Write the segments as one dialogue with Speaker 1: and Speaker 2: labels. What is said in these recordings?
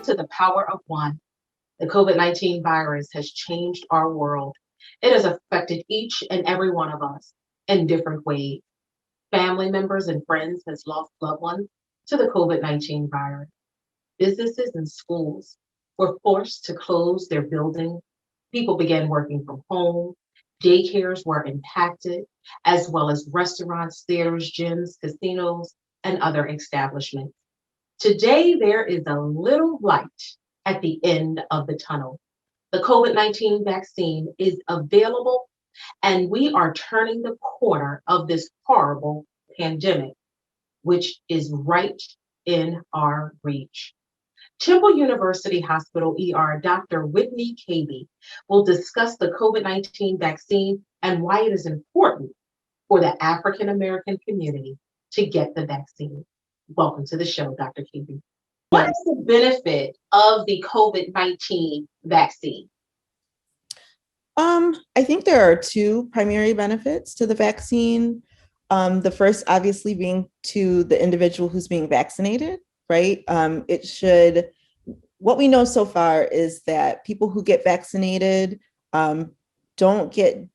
Speaker 1: to the power of one. The COVID-19 virus has changed our world. It has affected each and every one of us in different ways. Family members and friends has lost loved ones to the COVID-19 virus. Businesses and schools were forced to close their buildings. People began working from home. Daycares were impacted, as well as restaurants, theaters, gyms, casinos, and other establishments. Today, there is a little light at the end of the tunnel. The COVID-19 vaccine is available, and we are turning the corner of this horrible pandemic, which is right in our reach. Temple University Hospital ER Dr. Whitney Cabey will discuss the COVID-19 vaccine and why it is important for the African American community to get the vaccine. Welcome to the show, Dr. Cabey. What is the benefit of the COVID-19 vaccine?
Speaker 2: I think there are two primary benefits to the vaccine. The first, obviously, being to the individual who's being vaccinated, right? What we know so far is that people who get vaccinated don't get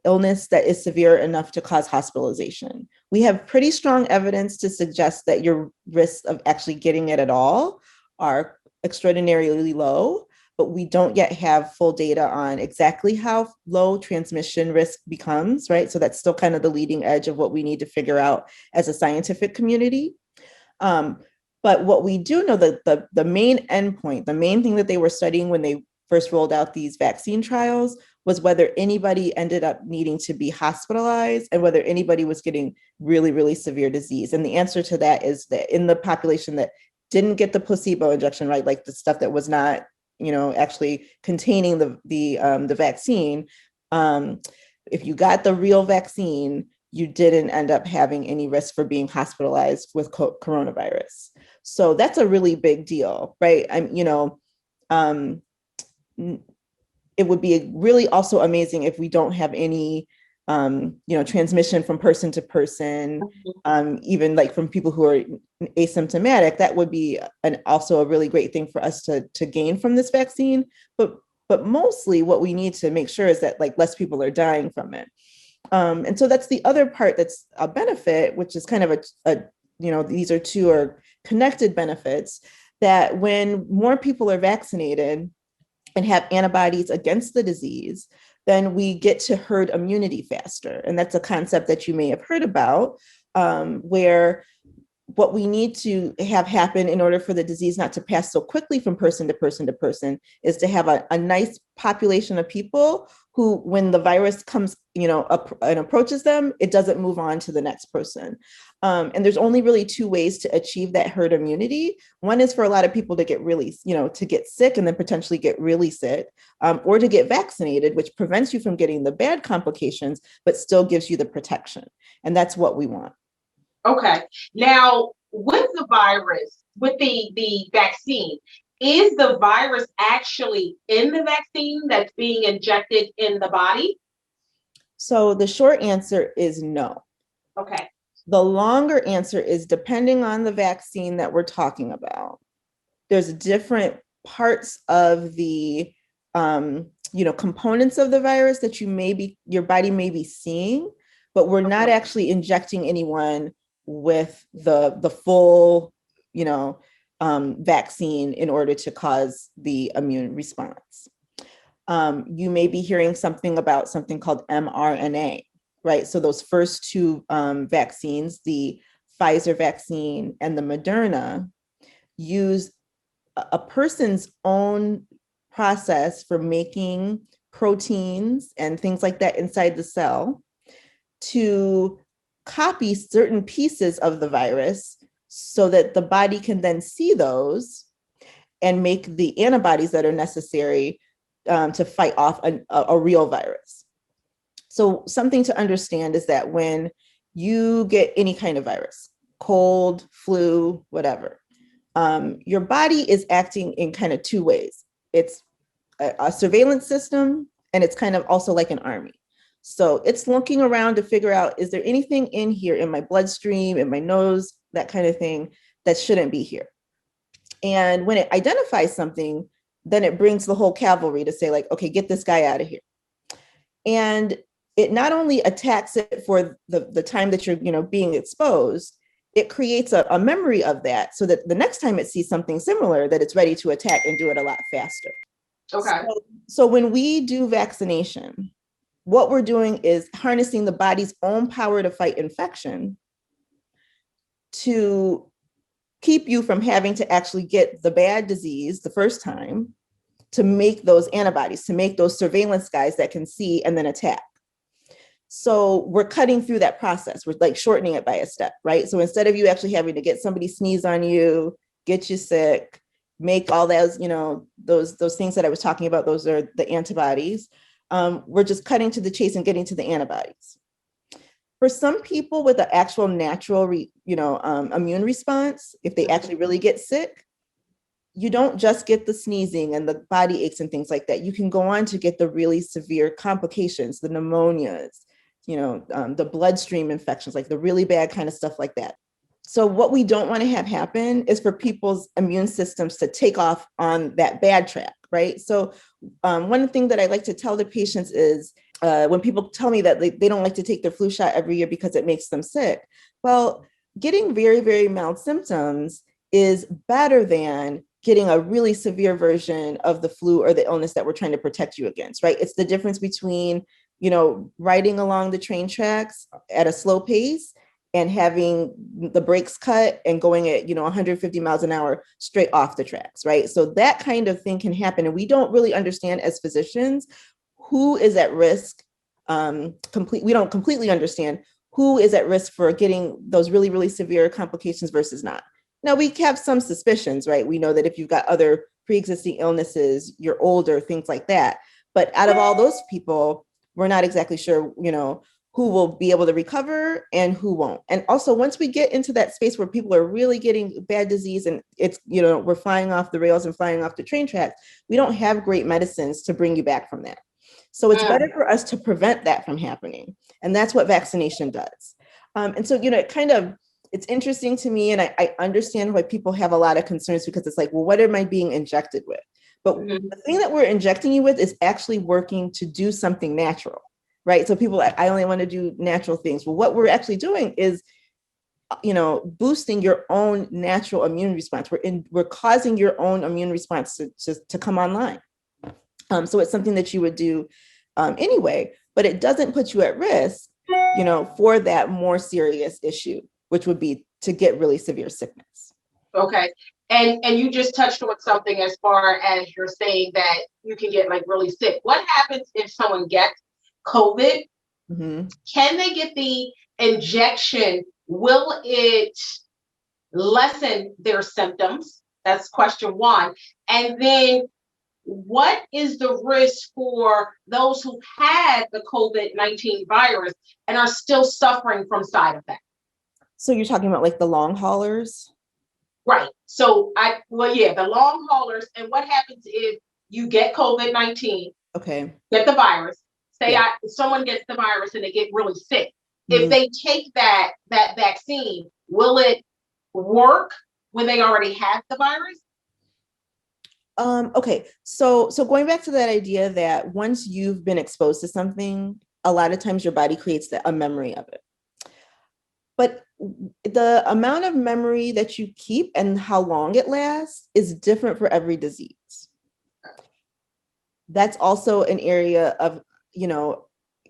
Speaker 2: illness that is severe enough to cause hospitalization. We have pretty strong evidence to suggest that your risks of actually getting it at all are extraordinarily low, but we don't yet have full data on exactly how low transmission risk becomes, right? So that's still kind of the leading edge of what we need to figure out as a scientific community. But what we do know, that the main endpoint, the main thing that they were studying when they first rolled out these vaccine trials was whether anybody ended up needing to be hospitalized and whether anybody was getting really, really severe disease. And the answer to that is that in the population that didn't get the placebo injection, right, like the stuff that was not, actually containing the vaccine, if you got the real vaccine, you didn't end up having any risk for being hospitalized with coronavirus. So that's a really big deal, right? It would be really also amazing if we don't have any, transmission from person to person, even like from people who are asymptomatic. That would be also a really great thing for us to gain from this vaccine. But mostly what we need to make sure is that like less people are dying from it. And so that's the other part that's a benefit, which is kind of these are two are connected benefits, that when more people are vaccinated and have antibodies against the disease, then we get to herd immunity faster. And that's a concept that you may have heard about, where what we need to have happen in order for the disease not to pass so quickly from person to person to person is to have a nice population of people who, when the virus comes, up and approaches them, it doesn't move on to the next person. And there's only really two ways to achieve that herd immunity. One is for a lot of people to get really, to get sick and then potentially get really sick, or to get vaccinated, which prevents you from getting the bad complications, but still gives you the protection. And that's what we want.
Speaker 1: Okay. Now, with the virus, with the vaccine, is the virus actually in the vaccine that's being injected in the body?
Speaker 2: So the short answer is no.
Speaker 1: Okay.
Speaker 2: The longer answer is, depending on the vaccine that we're talking about, there's different parts of the components of the virus that your body may be seeing, but we're not actually injecting anyone with the full, vaccine in order to cause the immune response. You may be hearing something about something called mRNA, right? So those first two vaccines, the Pfizer vaccine and the Moderna, use a person's own process for making proteins and things like that inside the cell to copy certain pieces of the virus so that the body can then see those and make the antibodies that are necessary to fight off a real virus. So something to understand is that when you get any kind of virus, cold, flu, whatever, your body is acting in kind of two ways. It's a surveillance system, and it's kind of also like an army. So it's looking around to figure out, is there anything in here, in my bloodstream, in my nose, that kind of thing, that shouldn't be here? And when it identifies something, then it brings the whole cavalry to say, like, okay, get this guy out of here. And it not only attacks it for the time that you're, being exposed, it creates a memory of that so that the next time it sees something similar, that it's ready to attack and do it a lot faster.
Speaker 1: Okay.
Speaker 2: So when we do vaccination, what we're doing is harnessing the body's own power to fight infection to keep you from having to actually get the bad disease the first time, to make those antibodies, to make those surveillance guys that can see and then attack. So we're cutting through that process. We're like shortening it by a step, right? So instead of you actually having to get somebody sneeze on you, get you sick, make all those, those things that I was talking about, those are the antibodies. We're just cutting to the chase and getting to the antibodies. For some people with an actual natural, immune response, if they actually really get sick, you don't just get the sneezing and the body aches and things like that. You can go on to get the really severe complications, the pneumonias, the bloodstream infections, like the really bad kind of stuff like that. So what we don't want to have happen is for people's immune systems to take off on that bad track, right? So one thing that I like to tell the patients is when people tell me that they don't like to take their flu shot every year because it makes them sick. Well, getting very, very mild symptoms is better than getting a really severe version of the flu or the illness that we're trying to protect you against, right? It's the difference between, riding along the train tracks at a slow pace and having the brakes cut and going at, 150 miles an hour straight off the tracks, right? So that kind of thing can happen. And we don't really understand as physicians who is at risk. We don't completely understand who is at risk for getting those really, really severe complications versus not. Now, we have some suspicions, right? We know that if you've got other pre-existing illnesses, you're older, things like that. But out of all those people, we're not exactly sure, who will be able to recover and who won't. And also, once we get into that space where people are really getting bad disease and it's, we're flying off the rails and flying off the train tracks, we don't have great medicines to bring you back from that. So it's better for us to prevent that from happening. And that's what vaccination does. And so, it's interesting to me, and I understand why people have a lot of concerns, because it's like, well, what am I being injected with? But the thing that we're injecting you with is actually working to do something natural, right? So people are like, I only want to do natural things. Well, what we're actually doing is, boosting your own natural immune response. We're causing your own immune response to come online. So it's something that you would do anyway, but it doesn't put you at risk, for that more serious issue, which would be to get really severe sickness.
Speaker 1: Okay. And you just touched on something as far as you're saying that you can get like really sick. What happens if someone gets COVID? Mm-hmm. Can they get the injection? Will it lessen their symptoms? That's question one. And then what is the risk for those who had the COVID-19 virus and are still suffering from side effects?
Speaker 2: So you're talking about like the long haulers?
Speaker 1: Right. So the long haulers. And what happens if you get COVID-19?
Speaker 2: Okay.
Speaker 1: Get the virus. Someone gets the virus and they get really sick. Mm-hmm. If they take that vaccine, will it work when they already have the virus?
Speaker 2: Okay. So going back to that idea that once you've been exposed to something, a lot of times your body creates a memory of it. But the amount of memory that you keep and how long it lasts is different for every disease. That's also an area of,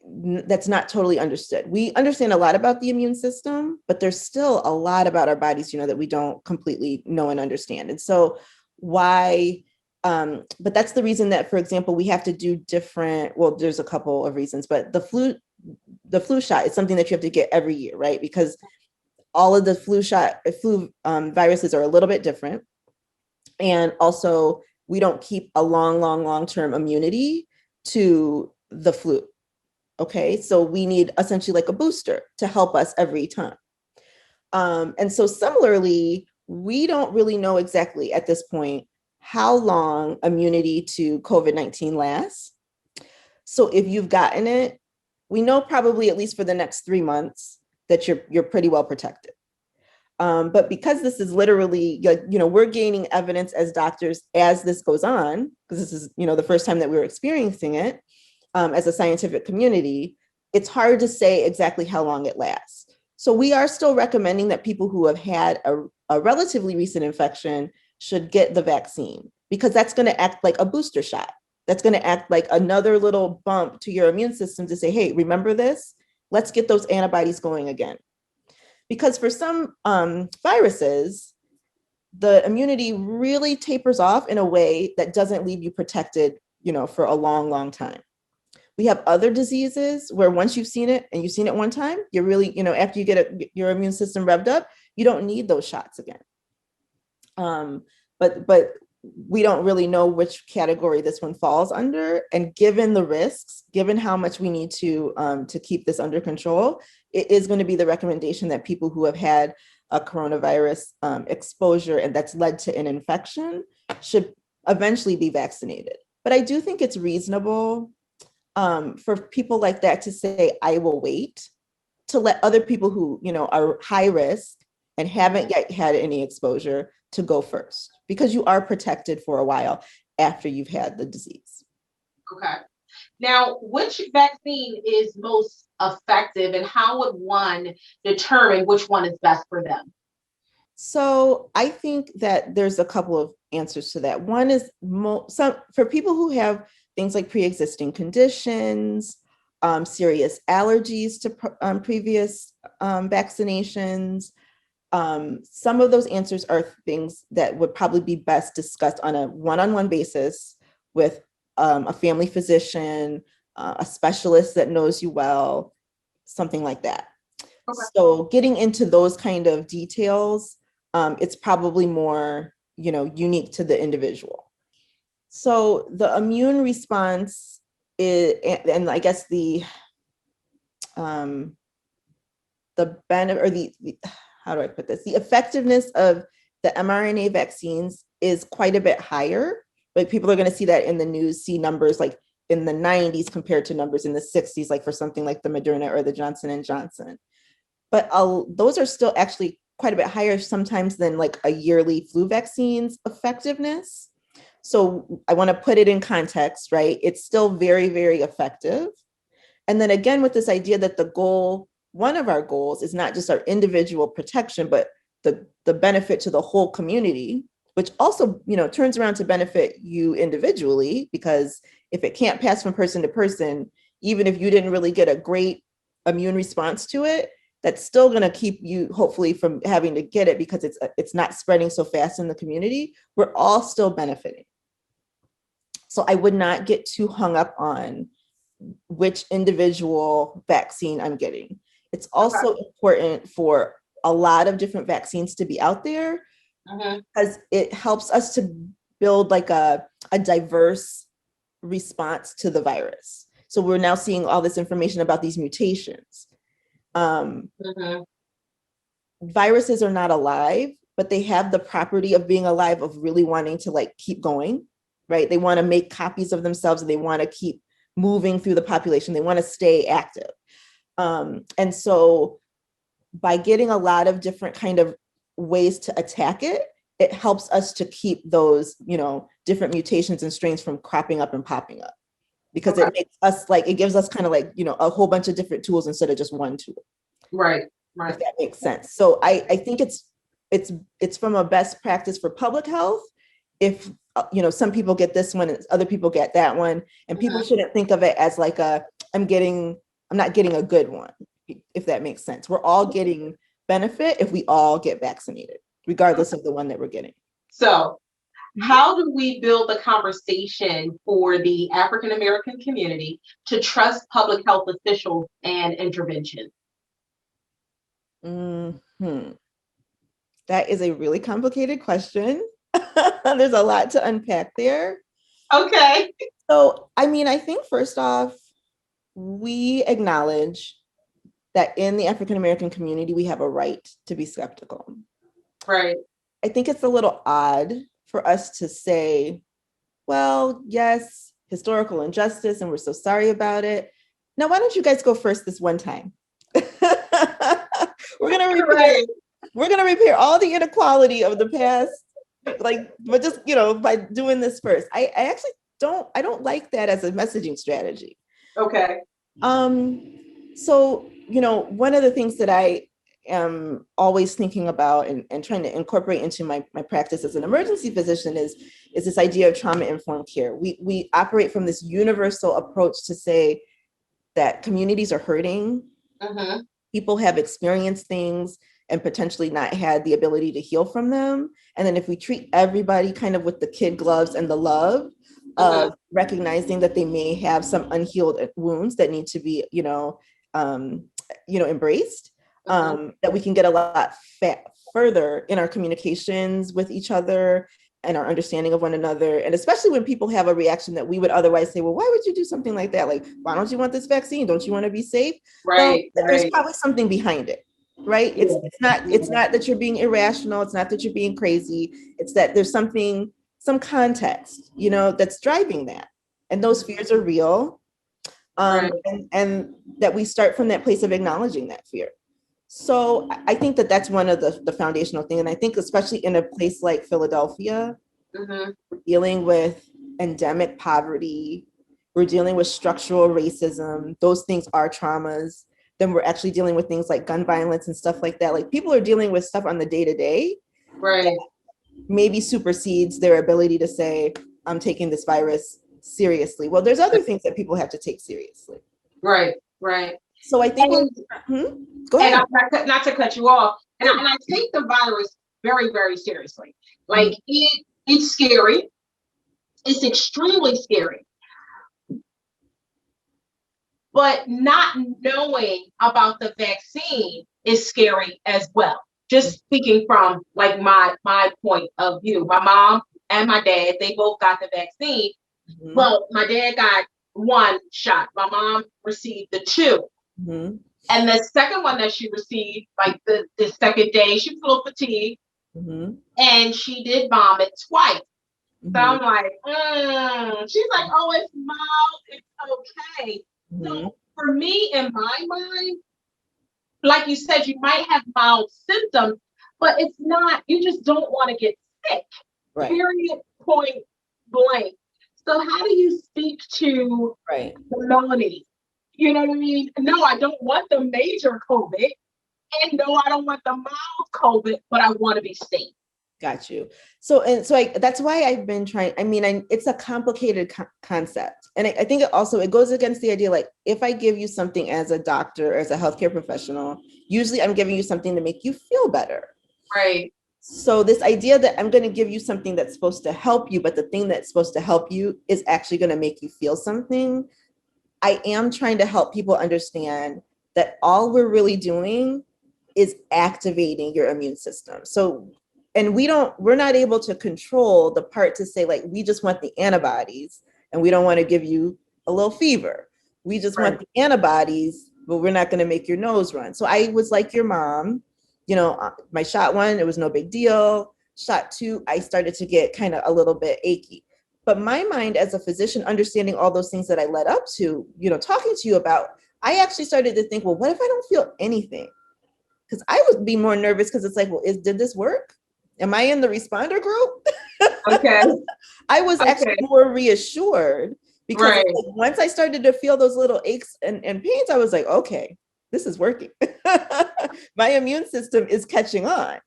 Speaker 2: that's not totally understood. We understand a lot about the immune system, but there's still a lot about our bodies, that we don't completely know and understand. And so but that's the reason that, for example, we have to do there's a couple of reasons, but the flu shot is something that you have to get every year, right? Because all of the flu viruses are a little bit different. And also we don't keep a long-term immunity to the flu. Okay. So we need essentially like a booster to help us every time. And so similarly, we don't really know exactly at this point how long immunity to COVID-19 lasts. So if you've gotten it, we know probably at least for the next 3 months that you're pretty well protected. But because this is literally, we're gaining evidence as doctors as this goes on, because this is, the first time that we're experiencing it as a scientific community, it's hard to say exactly how long it lasts. So we are still recommending that people who have had a relatively recent infection should get the vaccine, because that's going to act like a booster shot. That's going to act like another little bump to your immune system to say, hey, remember this? Let's get those antibodies going again. Because for some viruses, the immunity really tapers off in a way that doesn't leave you protected, for a long, long time. We have other diseases where once you've seen it and you've seen it one time, you're really, after you get your immune system revved up, you don't need those shots again. But we don't really know which category this one falls under. And given the risks, given how much we need to keep this under control, it is going to be the recommendation that people who have had a coronavirus exposure and that's led to an infection should eventually be vaccinated. But I do think it's reasonable for people like that to say, I will wait, to let other people who, are high risk and haven't yet had any exposure to go first, because you are protected for a while after you've had the disease.
Speaker 1: Okay. Now, which vaccine is most effective, and how would one determine which one is best for them?
Speaker 2: So I think that there's a couple of answers to that. One is for people who have things like pre-existing conditions, serious allergies to previous vaccinations. Some of those answers are things that would probably be best discussed on a one-on-one basis with a family physician, a specialist that knows you well, something like that. Okay. So getting into those kind of details, it's probably more, unique to the individual. So the immune response is, and I guess the benefit, or the how do I put this? The effectiveness of the mRNA vaccines is quite a bit higher. Like, people are going to see that in the news, see numbers like in the 90s compared to numbers in the 60s, like for something like the Moderna or the Johnson & Johnson. But those are still actually quite a bit higher sometimes than like a yearly flu vaccine's effectiveness. So I want to put it in context, right? It's still very, very effective. And then again, with this idea that one of our goals is not just our individual protection, but the benefit to the whole community, which also, turns around to benefit you individually, because if it can't pass from person to person, even if you didn't really get a great immune response to it, that's still going to keep you hopefully from having to get it, because it's not spreading so fast in the community. We're all still benefiting. So I would not get too hung up on which individual vaccine I'm getting. It's also important for a lot of different vaccines to be out there, because it helps us to build like a diverse response to the virus. So we're now seeing all this information about these mutations. Viruses are not alive, but they have the property of being alive, of really wanting to like keep going, right? They want to make copies of themselves, and they want to keep moving through the population. They want to stay active. And so by getting a lot of different kind of ways to attack it, it helps us to keep those, different mutations and strains from cropping up and popping up, because it makes us like, it gives us kind of like, a whole bunch of different tools instead of just one tool.
Speaker 1: Right.
Speaker 2: If that makes sense. So I think it's from a best practice for public health. If, some people get this one and other people get that one, and people shouldn't think of it as like I'm not getting a good one, if that makes sense. We're all getting benefit if we all get vaccinated, regardless of the one that we're getting.
Speaker 1: So how do we build the conversation for the African American community to trust public health officials and intervention?
Speaker 2: That is a really complicated question. There's a lot to unpack there.
Speaker 1: Okay.
Speaker 2: So, I think first off, we acknowledge that in the African American community, we have a right to be skeptical.
Speaker 1: Right.
Speaker 2: I think it's a little odd for us to say, well, yes, historical injustice, and we're so sorry about it. Now, why don't you guys go first this one time? We're going to repeat it. we're going to repair all the inequality of the past, like, but just, by doing this first. I actually don't like that as a messaging strategy.
Speaker 1: Okay.
Speaker 2: So, one of the things that I am always thinking about and trying to incorporate into my practice as an emergency physician is this idea of trauma-informed care. We operate from this universal approach to say that communities are hurting.
Speaker 1: Mm-hmm.
Speaker 2: People have experienced things and potentially not had the ability to heal from them. And then if we treat everybody kind of with the kid gloves and the love of recognizing that they may have some unhealed wounds that need to be, embraced, that we can get a lot further in our communications with each other and our understanding of one another. And especially when people have a reaction that we would otherwise say, well, why would you do something like that? Like, why don't you want this vaccine? Don't you want to be safe?
Speaker 1: Right.
Speaker 2: Well, there's probably something behind it, right?
Speaker 1: Yeah.
Speaker 2: It's not that you're being irrational. It's not that you're being crazy. It's that there's some context, that's driving that. And those fears are real.
Speaker 1: Right.
Speaker 2: And that we start from that place of acknowledging that fear. So I think that that's one of the foundational things. And I think especially in a place like Philadelphia, we're dealing with endemic poverty, we're dealing with structural racism. Those things are traumas. Then we're actually dealing with things like gun violence and stuff like that. Like, people are dealing with stuff on the day-to-day.
Speaker 1: Right.
Speaker 2: Maybe supersedes their ability to say, I'm taking this virus seriously. Well, there's other things that people have to take seriously.
Speaker 1: Right. Right.
Speaker 2: So I think go ahead.
Speaker 1: And not to cut you off, and I take the virus very, very seriously. Like, it's scary. It's extremely scary. But not knowing about the vaccine is scary as well. Just speaking from like my point of view, my mom and my dad, they both got the vaccine. Well, my dad got one shot. My mom received the two. And the second one that she received, like the second day, she was a little fatigued, and she did vomit twice. So I'm like, she's like, oh, it's mild, it's okay. So for me, in my mind, like you said, you might have mild symptoms, but it's not, you just don't want to get sick. Right. Period, point blank. So how do you speak to the Melany? You know what I mean? No, I don't want the major COVID. And no, I don't want the mild COVID, but I want to be safe.
Speaker 2: Got you. So that's why I've been trying. I mean, it's a complicated concept. And I think it goes against the idea, like, if I give you something as a doctor, or as a healthcare professional, usually I'm giving you something to make you feel better.
Speaker 1: Right.
Speaker 2: So this idea that I'm going to give you something that's supposed to help you, but the thing that's supposed to help you is actually going to make you feel something. I am trying to help people understand that all we're really doing is activating your immune system. So, and we're not able to control the part to say, like, we just want the antibodies and we don't want to give you a little fever. We just want the antibodies, but we're not going to make your nose run. So I was like your mom, my shot 1, it was no big deal. Shot 2, I started to get kind of a little bit achy. But my mind as a physician, understanding all those things that I led up to, talking to you about, I actually started to think, well, what if I don't feel anything? Because I would be more nervous, because it's like, well, did this work? Am I in the responder group?
Speaker 1: Okay.
Speaker 2: I was actually more reassured, because like, once I started to feel those little aches and pains, I was like, okay, this is working. My immune system is catching on.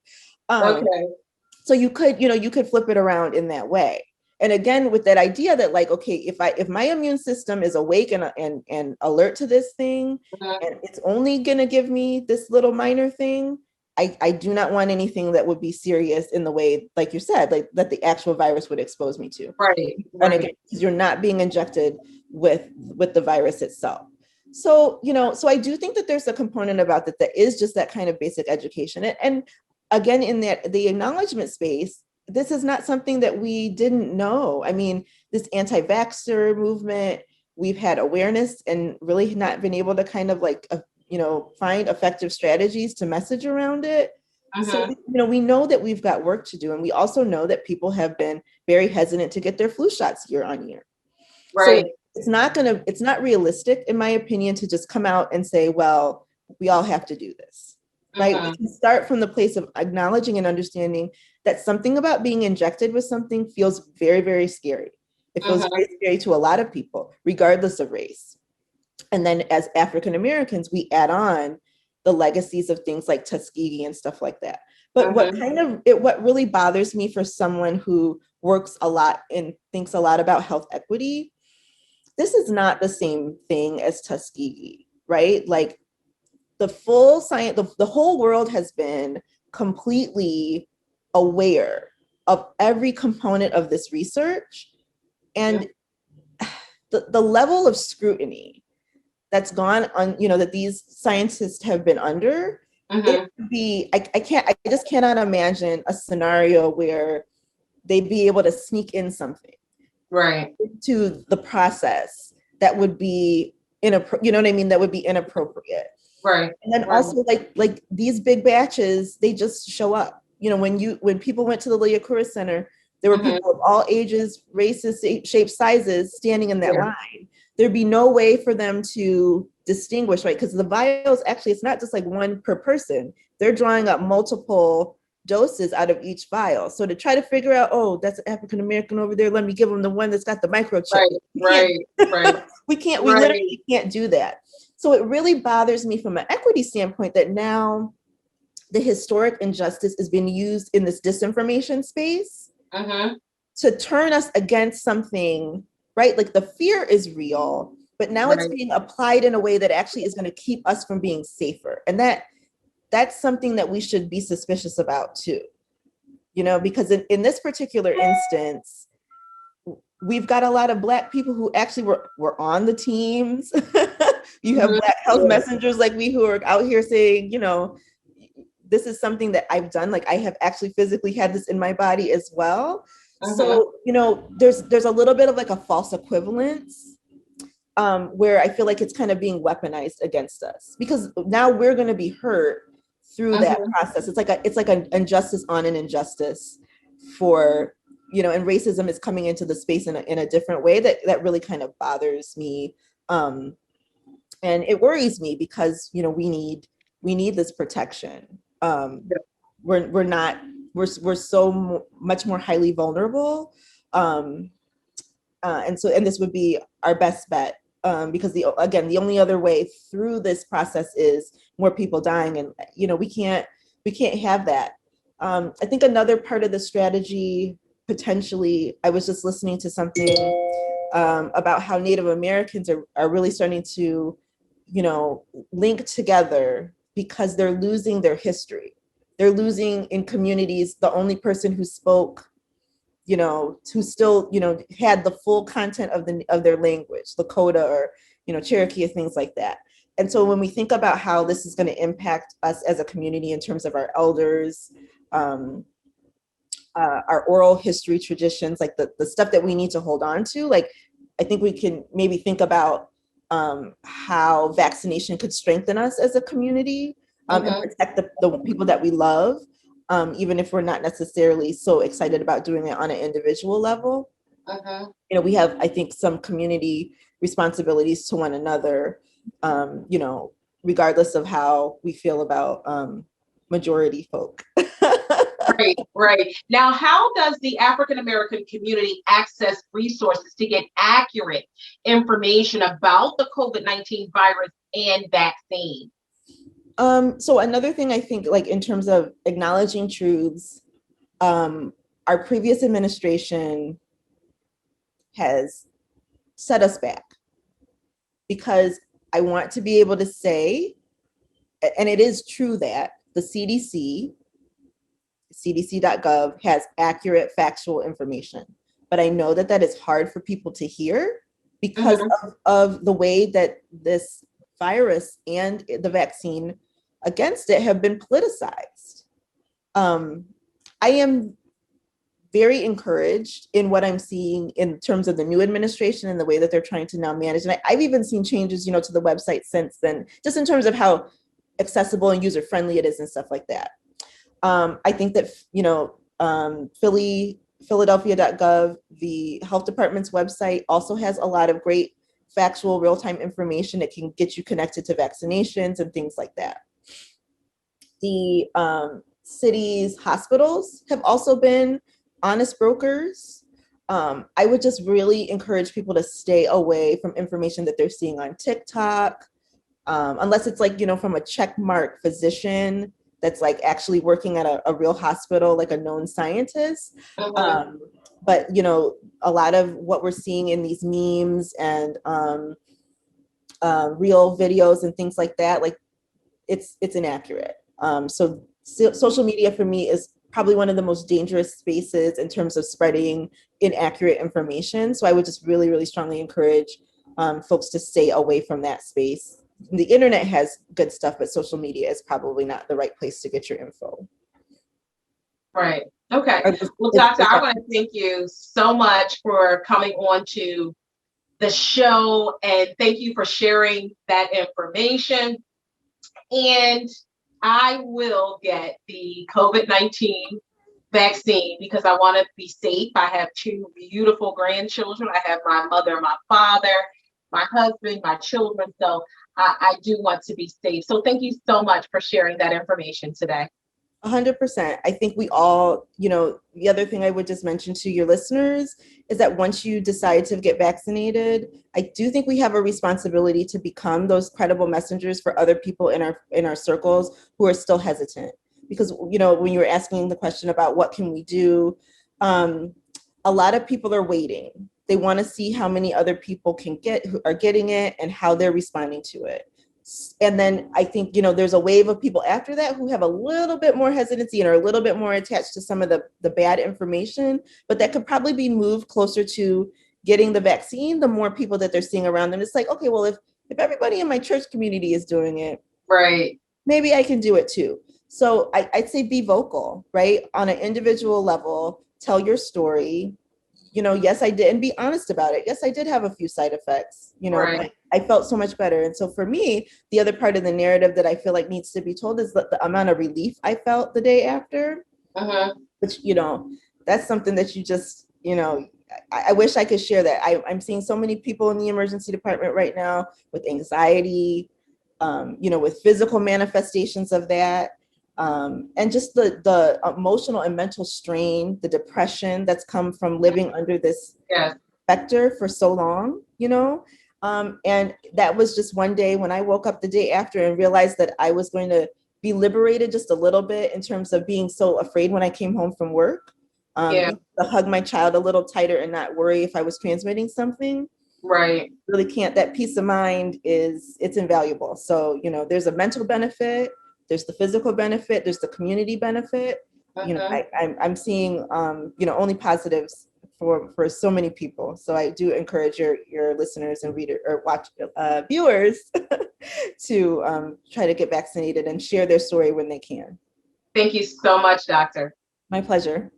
Speaker 2: So you could flip it around in that way. And again, with that idea that, like, okay, if my immune system is awake and alert to this thing, and it's only gonna give me this little minor thing, I do not want anything that would be serious in the way, like you said, like that the actual virus would expose me to. And again, you're not being injected with the virus itself. So, so I do think that there's a component about that is just that kind of basic education. And again, in the acknowledgement space, this is not something that we didn't know. I mean, this anti-vaxxer movement, we've had awareness and really not been able to kind of like, find effective strategies to message around it. So, we know that we've got work to do. And we also know that people have been very hesitant to get their flu shots year on year. So it's not realistic, in my opinion, to just come out and say, well, we all have to do this. right? We
Speaker 1: Mhm.
Speaker 2: can start from the place of acknowledging and understanding that something about being injected with something feels very, very scary. It feels
Speaker 1: Mhm.
Speaker 2: very scary to a lot of people, regardless of race. And then as African Americans, we add on the legacies of things like Tuskegee and stuff like that. But
Speaker 1: Mhm.
Speaker 2: what really bothers me for someone who works a lot and thinks a lot about health equity, this is not the same thing as Tuskegee, right? Like the full science, the whole world has been completely aware of every component of this research.
Speaker 1: Yeah.
Speaker 2: And the level of scrutiny that's gone on, that these scientists have been under, it
Speaker 1: Mhm.
Speaker 2: would be, I just cannot imagine a scenario where they'd be able to sneak in something
Speaker 1: Right.
Speaker 2: to the process that would be you know what I mean, that would be inappropriate.
Speaker 1: Right.
Speaker 2: And then
Speaker 1: Right.
Speaker 2: also like these big batches, they just show up. When people went to the Leah Center, there were
Speaker 1: Mhm.
Speaker 2: people of all ages, races, shapes, sizes standing in that
Speaker 1: Yeah.
Speaker 2: line. There'd be no way for them to distinguish, right? Because the vials, actually, it's not just like one per person. They're drawing up multiple doses out of each vial. So to try to figure out, oh, that's an African American over there, let me give them the one that's got the microchip.
Speaker 1: Right.
Speaker 2: We can't,
Speaker 1: Right. Right.
Speaker 2: we
Speaker 1: Right.
Speaker 2: literally can't do that. So it really bothers me from an equity standpoint that now the historic injustice is being used in this disinformation space
Speaker 1: Mhm.
Speaker 2: to turn us against something, right? Like the fear is real, but now it's
Speaker 1: Right.
Speaker 2: being applied in a way that actually is going to keep us from being safer. And that's something that we should be suspicious about too, because in this particular instance, we've got a lot of Black people who actually were on the teams. You have
Speaker 1: Mhm.
Speaker 2: Black health
Speaker 1: Yeah.
Speaker 2: messengers like me who are out here saying, this is something that I've done. Like I have actually physically had this in my body as well.
Speaker 1: Mhm.
Speaker 2: So, there's a little bit of like a false equivalence, where I feel like it's kind of being weaponized against us because now we're going to be hurt through that
Speaker 1: Mhm.
Speaker 2: process. It's like an injustice on an injustice for, and racism is coming into the space in a different way that really kind of bothers me. Um, and it worries me because, we need this protection.
Speaker 1: Yeah.
Speaker 2: We're not, we're so much more highly vulnerable. Um, and this would be our best bet, because the only other way through this process is more people dying, and we can't have that. I think another part of the strategy, potentially, I was just listening to something, about how Native Americans are really starting to, link together because they're losing their history. They're losing in communities the only person who spoke, who still, had the full content of their language, Lakota or, Cherokee or things like that. And so when we think about how this is going to impact us as a community in terms of our elders, um, our oral history traditions, like the stuff that we need to hold on to, like I think we can maybe think about, how vaccination could strengthen us as a community, and
Speaker 1: Mhm.
Speaker 2: protect the people that we love, even if we're not necessarily so excited about doing it on an individual level.
Speaker 1: Mhm.
Speaker 2: We have, I think, some community responsibilities to one another, regardless of how we feel about, majority folk.
Speaker 1: Right, right. Now, how does the African American community access resources to get accurate information about the COVID-19 virus and vaccine?
Speaker 2: So another thing I think, like in terms of acknowledging truths, um, our previous administration has set us back because I want to be able to say, and it is true that the cdc.gov has accurate factual information. But I know that that is hard for people to hear because
Speaker 1: Mhm.
Speaker 2: of the way that this virus and the vaccine against it have been politicized. Um, I am very encouraged in what I'm seeing in terms of the new administration and the way that they're trying to now manage. And I've even seen changes, to the website since then, just in terms of how accessible and user friendly it is and stuff like that. I think that, Philadelphia.gov, the health department's website, also has a lot of great factual real-time information that can get you connected to vaccinations and things like that. the city's hospitals have also been honest brokers. I would just really encourage people to stay away from information that they're seeing on TikTok, unless it's like, from a check mark physician that's like actually working at a real hospital, like a known scientist.
Speaker 1: Mhm.
Speaker 2: But, a lot of what we're seeing in these memes and real videos and things like that, like it's inaccurate. So social media for me is probably one of the most dangerous spaces in terms of spreading inaccurate information. So I would just really, really strongly encourage folks to stay away from that space. The internet has good stuff, but social media is probably not the right place to get your info.
Speaker 1: Right. Okay. Well,
Speaker 2: Is
Speaker 1: Doctor, I
Speaker 2: that-
Speaker 1: want to thank you so much for coming on to the show, and thank you for sharing that information. And I will get the COVID-19 vaccine because I want to be safe. I have two beautiful grandchildren. I have my mother, my father, my husband, my children. So I do want to be safe. So thank you so much for sharing that information today.
Speaker 2: 100%. I think we all, the other thing I would just mention to your listeners is that once you decide to get vaccinated, I do think we have a responsibility to become those credible messengers for other people in our circles who are still hesitant. Because, when you were asking the question about what can we do, a lot of people are waiting. They want to see how many other people who are getting it and how they're responding to it. And then I think, there's a wave of people after that who have a little bit more hesitancy and are a little bit more attached to some of the bad information, but that could probably be moved closer to getting the vaccine, the more people that they're seeing around them. It's like, okay, well, if everybody in my church community is doing it,
Speaker 1: right,
Speaker 2: maybe I can do it too. So I'd say be vocal, right? On an individual level, tell your story. Yes, I did, and be honest about it. Yes, I did have a few side effects,
Speaker 1: right.
Speaker 2: but I felt so much better. And so for me, the other part of the narrative that I feel like needs to be told is the amount of relief I felt the day after, which, that's something that you just, I wish I could share that. I'm seeing so many people in the emergency department right now with anxiety, with physical manifestations of that. And just the emotional and mental strain, the depression that's come from living under this
Speaker 1: Yes.
Speaker 2: specter for so long, and that was just one day when I woke up the day after and realized that I was going to be liberated just a little bit in terms of being so afraid when I came home from work,
Speaker 1: Yeah.
Speaker 2: to hug my child a little tighter and not worry if I was transmitting something.
Speaker 1: Right.
Speaker 2: Really can't. That peace of mind it's invaluable. So, there's a mental benefit, there's the physical benefit, there's the community benefit. I'm seeing, only positives for so many people. So I do encourage your listeners and viewers to try to get vaccinated and share their story when they can.
Speaker 1: Thank you so much, Doctor.
Speaker 2: My pleasure.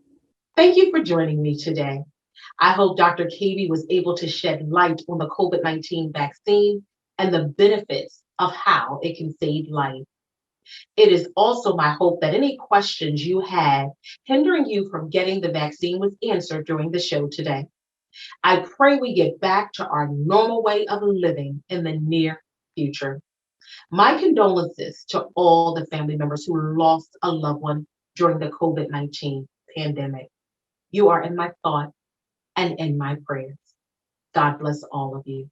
Speaker 1: Thank you for joining me today. I hope Dr. Cabey was able to shed light on the COVID-19 vaccine and the benefits of how it can save life. It is also my hope that any questions you had hindering you from getting the vaccine was answered during the show today. I pray we get back to our normal way of living in the near future. My condolences to all the family members who lost a loved one during the COVID-19 pandemic. You are in my thoughts and in my prayers. God bless all of you.